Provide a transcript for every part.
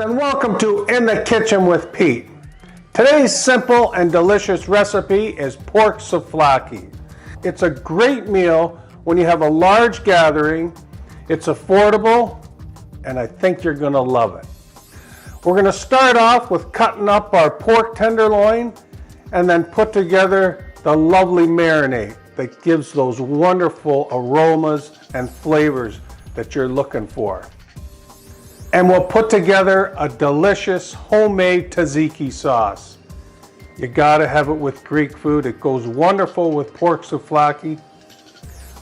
and welcome to In the Kitchen with Pete. Today's simple and delicious recipe is pork souvlaki. It's a great meal when you have a large gathering. It's affordable, and I think you're going to love it. We're going to start off with cutting up our pork tenderloin and then put together the lovely marinade that gives those wonderful aromas and flavors that you're looking for. And we'll put together a delicious homemade tzatziki sauce. You gotta have it with Greek food. It goes wonderful with pork souvlaki.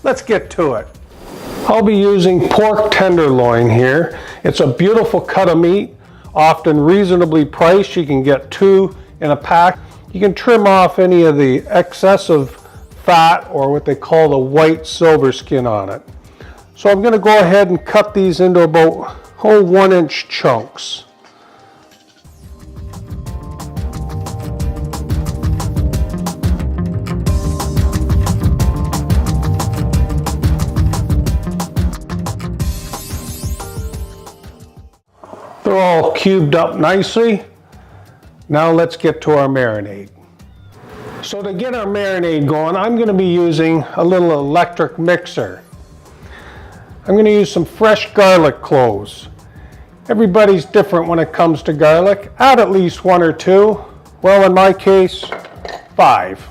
Let's get to it. I'll be using pork tenderloin here. It's a beautiful cut of meat, often reasonably priced. You can get 2 in a pack. You can trim off any of the excess of fat or what they call the white silver skin on it. So I'm gonna go ahead and cut these into about whole 1-inch chunks. They're all cubed up nicely. Now let's get to our marinade. So to get our marinade going, I'm going to be using a little electric mixer. I'm going to use some fresh garlic cloves. Everybody's different when it comes to garlic. Add at least 1 or 2. Well, in my case, 5.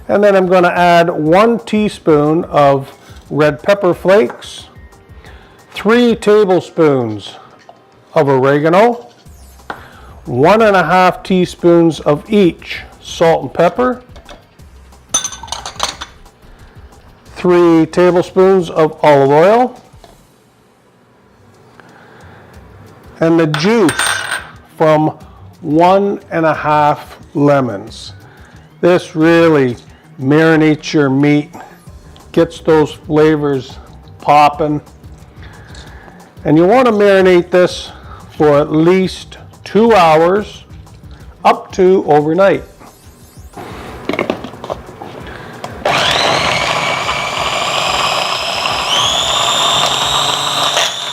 And then I'm going to add 1 teaspoon of red pepper flakes, 3 tablespoons of oregano, 1.5 teaspoons of each salt and pepper, 3 tablespoons of olive oil, and the juice from 1.5 lemons. This really marinates your meat, gets those flavors popping. And you want to marinate this for at least 2 hours up to overnight.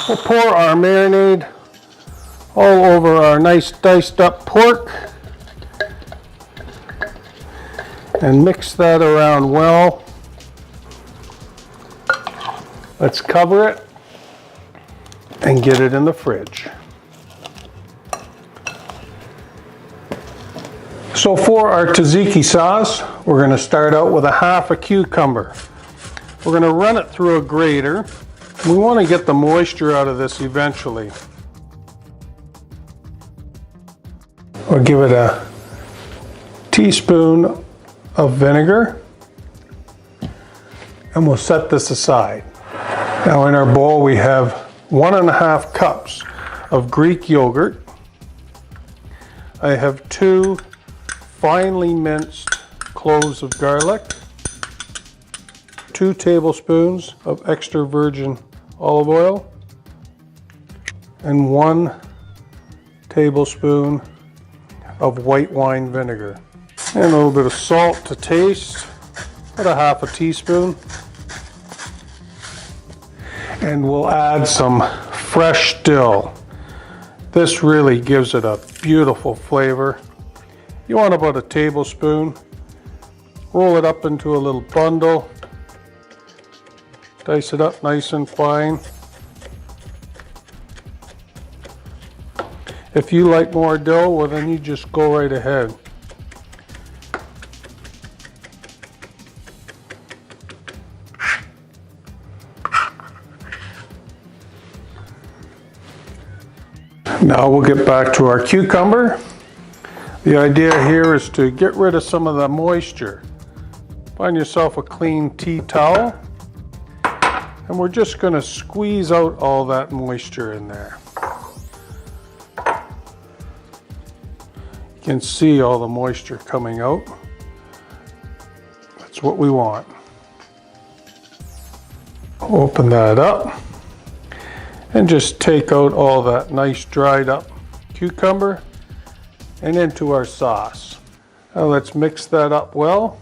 We'll pour our marinade all over our nice diced up pork and mix that around well. Let's cover it and get it in the fridge. So for our tzatziki sauce, we're going to start out with 1/2 cucumber. We're going to run it through a grater. We want to get the moisture out of this eventually. We'll give it a teaspoon of vinegar and we'll set this aside. Now in our bowl we have 1.5 cups of Greek yogurt. I have 2 finely minced cloves of garlic, 2 tablespoons of extra virgin olive oil, and 1 tablespoon of white wine vinegar. And a little bit of salt to taste, about 1/2 teaspoon. And we'll add some fresh dill. This really gives it a beautiful flavor. You want about 1 tablespoon. Roll it up into a little bundle. Dice it up nice and fine. If you like more dill, well then you just go right ahead. Now we'll get back to our cucumber. The idea here is to get rid of some of the moisture. Find yourself a clean tea towel, and we're just going to squeeze out all that moisture in there. You can see all the moisture coming out. That's what we want. Open that up and just take out all that nice dried up cucumber and into our sauce. Now let's mix that up well.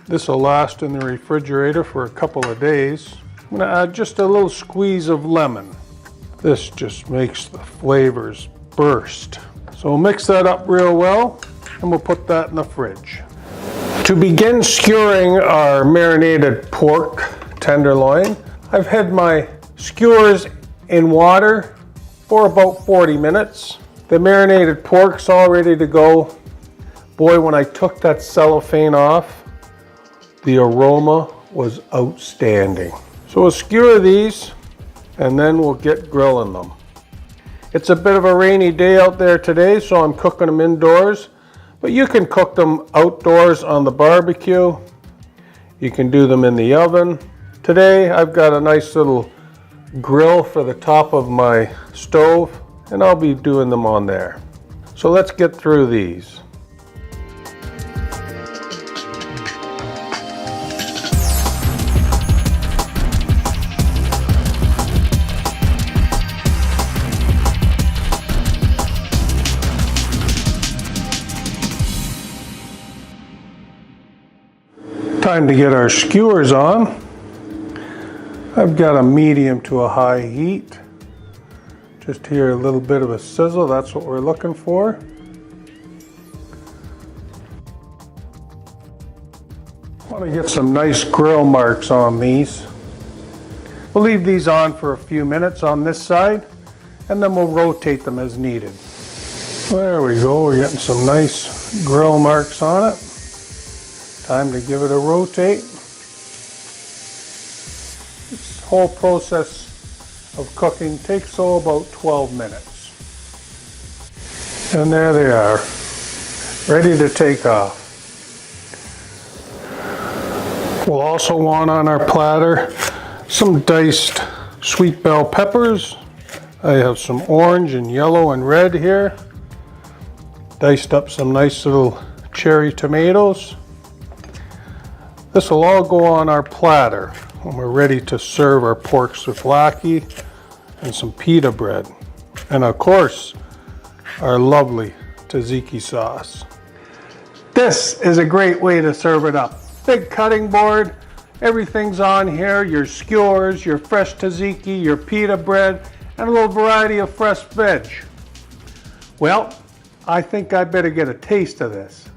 This will last in the refrigerator for a couple of days. I'm going to add just a little squeeze of lemon. This just makes the flavors burst. So we'll mix that up real well, and we'll put that in the fridge. To begin skewering our marinated pork tenderloin, I've had my skewers in water for about 40 minutes. The marinated pork's all ready to go. Boy, when I took that cellophane off, the aroma was outstanding. So we'll skewer these and then we'll get grilling them. It's a bit of a rainy day out there today, so I'm cooking them indoors. But you can cook them outdoors on the barbecue. You can do them in the oven. Today I've got a nice little grill for the top of my stove, and I'll be doing them on there. So let's get through these. Time to get our skewers on. I've got a medium to a high heat. Just hear a little bit of a sizzle, that's what we're looking for. I want to get some nice grill marks on these. We'll leave these on for a few minutes on this side, and then we'll rotate them as needed. There we go, we're getting some nice grill marks on it. Time to give it a rotate. This whole process of cooking takes about 12 minutes. And there they are, ready to take off. We'll also want on our platter some diced sweet bell peppers. I have some orange and yellow and red here. Diced up some nice little cherry tomatoes. This will all go on our platter when we're ready to serve our pork souvlaki and some pita bread. And of course, our lovely tzatziki sauce. This is a great way to serve it up. Big cutting board, everything's on here, your skewers, your fresh tzatziki, your pita bread, and a little variety of fresh veg. Well, I think I better get a taste of this.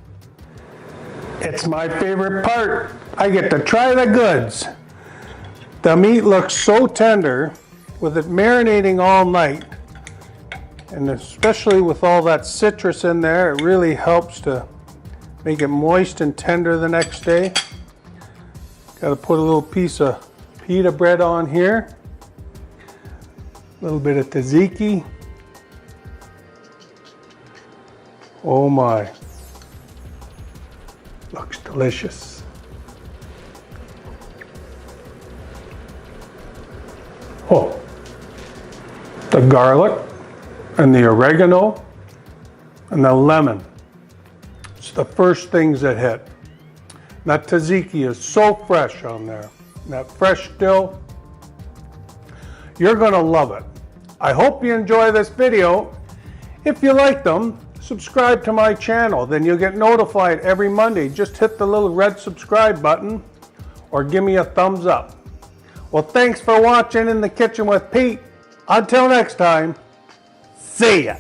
It's my favorite part. I get to try the goods. The meat looks so tender with it marinating all night, and especially with all that citrus in there, it really helps to make it moist and tender the next day. Got to put a little piece of pita bread on here, a little bit of tzatziki. Oh my, looks delicious. Oh, the garlic and the oregano and the lemon. It's the first things that hit. That tzatziki is so fresh on there. That fresh dill. You're gonna love it. I hope you enjoy this video. If you like them, subscribe to my channel. Then you'll get notified every Monday. Just hit the little red subscribe button or give me a thumbs up. Well, thanks for watching In the Kitchen with Pete. Until next time, see ya.